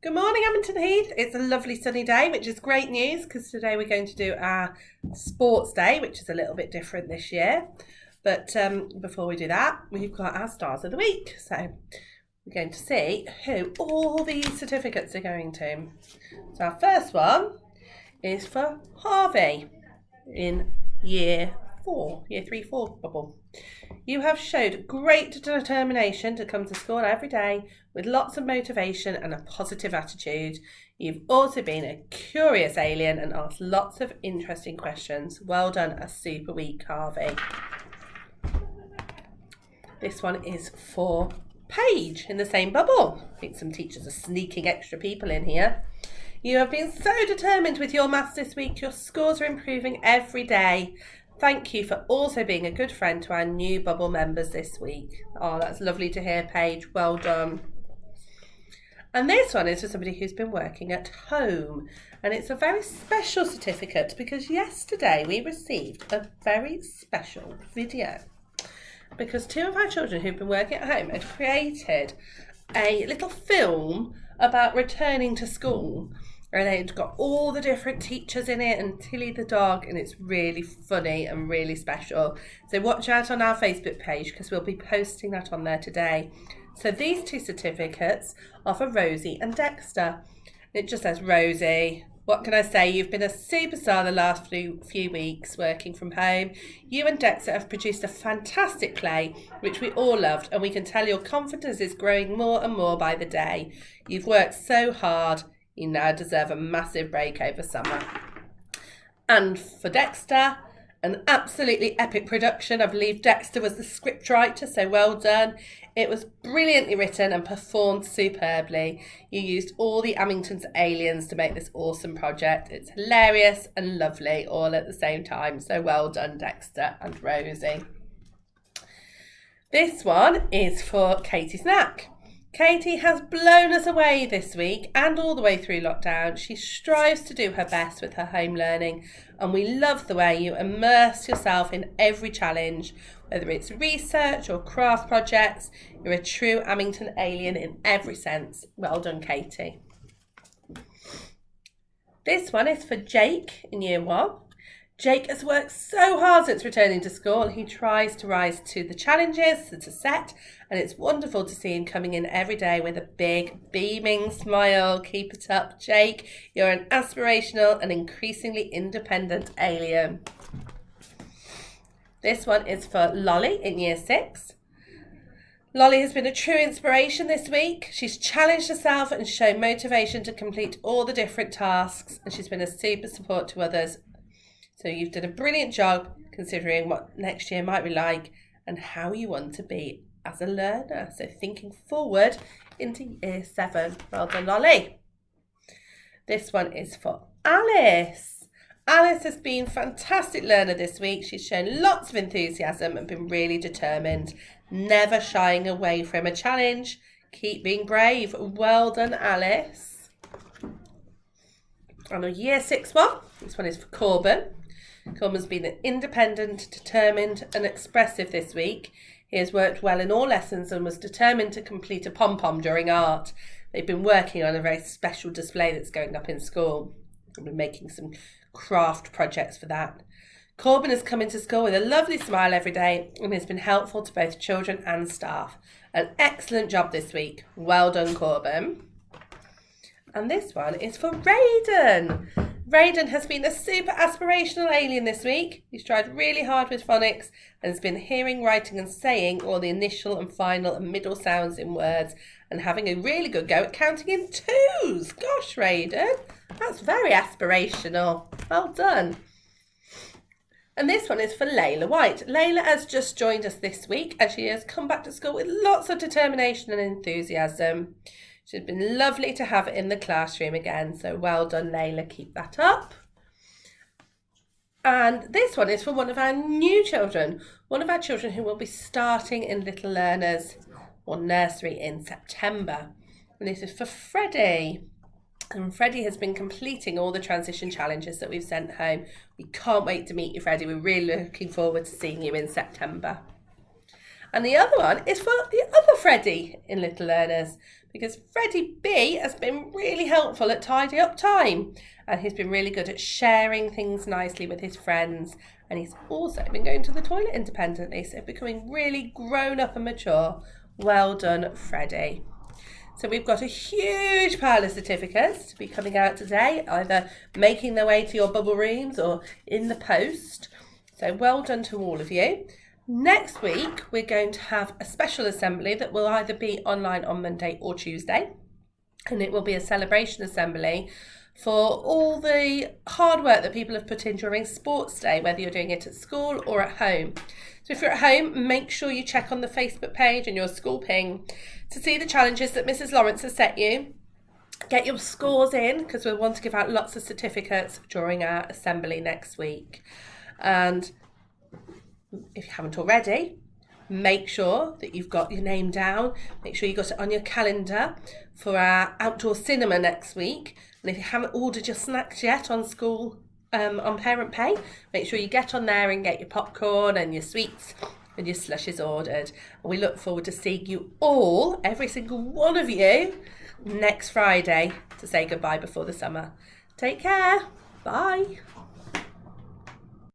Good morning, Amington Heath. It's a lovely sunny day, which is great news because today we're going to do our sports day, which is a little bit different this year. But before we do that, we've got our stars of the week. So we're going to see who all these certificates are going to. So our first one is for Harvey in year 3, 4 bubble. You have showed great determination to come to school every day with lots of motivation and a positive attitude. You've also been a curious alien and asked lots of interesting questions. Well done, a super week, Harvey. This one is for Paige in the same bubble. I think some teachers are sneaking extra people in here. You have been so determined with your maths this week. Your scores are improving every day. Thank you for also being a good friend to our new bubble members this week. Oh, that's lovely to hear, Paige. Well done. And this one is for somebody who's been working at home. And it's a very special certificate because yesterday we received a very special video. Because two of our children who've been working at home had created a little film about returning to school. And they'd got all the different teachers in it and Tilly the dog, and it's really funny and really special. So watch out on our Facebook page because we'll be posting that on there today. So these two certificates are for Rosie and Dexter. It just says, Rosie, what can I say? You've been a superstar the last few weeks working from home. You and Dexter have produced a fantastic play, which we all loved, and we can tell your confidence is growing more and more by the day. You've worked so hard. You now deserve a massive break over summer. And for Dexter, an absolutely epic production. I believe Dexter was the scriptwriter, so well done. It was brilliantly written and performed superbly. You used all the Amington's aliens to make this awesome project. It's hilarious and lovely all at the same time. So well done, Dexter and Rosie. This one is for Katie Snack. Katie has blown us away this week and all the way through lockdown. She strives to do her best with her home learning, and we love the way you immerse yourself in every challenge, whether it's research or craft projects. You're a true Amington alien in every sense. Well done, Katie. This one is for Jake in year 1. Jake has worked so hard since returning to school. He tries to rise to the challenges that are set, and it's wonderful to see him coming in every day with a big, beaming smile. Keep it up, Jake. You're an aspirational and increasingly independent alien. This one is for Lolly in year 6. Lolly has been a true inspiration this week. She's challenged herself and shown motivation to complete all the different tasks, and she's been a super support to others. So you've done a brilliant job considering what next year might be like and how you want to be as a learner. So thinking forward into year 7. Well done, Lolly. This one is for Alice. Alice has been a fantastic learner this week. She's shown lots of enthusiasm and been really determined, never shying away from a challenge. Keep being brave. Well done, Alice. On a year 6 one, this one is for Corbin. Corbin's been independent, determined and expressive this week. He has worked well in all lessons and was determined to complete a pom-pom during art. They've been working on a very special display that's going up in school. We've been making some craft projects for that. Corbin has come into school with a lovely smile every day and has been helpful to both children and staff. An excellent job this week. Well done, Corbin. And this one is for Raiden. Raiden has been a super aspirational alien this week. He's tried really hard with phonics and has been hearing, writing and saying all the initial and final and middle sounds in words and having a really good go at counting in 2s. Gosh, Raiden, that's very aspirational. Well done. And this one is for Layla White. Layla has just joined us this week and she has come back to school with lots of determination and enthusiasm. It's been lovely to have it in the classroom again. So well done, Layla. Keep that up. And this one is for one of our new children. One of our children who will be starting in Little Learners or nursery in September. And this is for Freddie. And Freddie has been completing all the transition challenges that we've sent home. We can't wait to meet you, Freddie. We're really looking forward to seeing you in September. And the other one is for the other Freddie in Little Learners, because Freddie B has been really helpful at tidy up time, and he's been really good at sharing things nicely with his friends, and he's also been going to the toilet independently, so becoming really grown up and mature. Well done, Freddie. So we've got a huge pile of certificates to be coming out today, either making their way to your bubble rooms or in the post. So well done to all of you. Next week, we're going to have a special assembly that will either be online on Monday or Tuesday. And it will be a celebration assembly for all the hard work that people have put in during sports day, whether you're doing it at school or at home. So if you're at home, make sure you check on the Facebook page and your school ping to see the challenges that Mrs. Lawrence has set you. Get your scores in, because we'll want to give out lots of certificates during our assembly next week. And if you haven't already, make sure that you've got your name down. Make sure you got it on your calendar for our outdoor cinema next week. And if you haven't ordered your snacks yet on school, on Parent Pay, make sure you get on there and get your popcorn and your sweets and your slushes ordered. And we look forward to seeing you all, every single one of you, next Friday to say goodbye before the summer. Take care. Bye.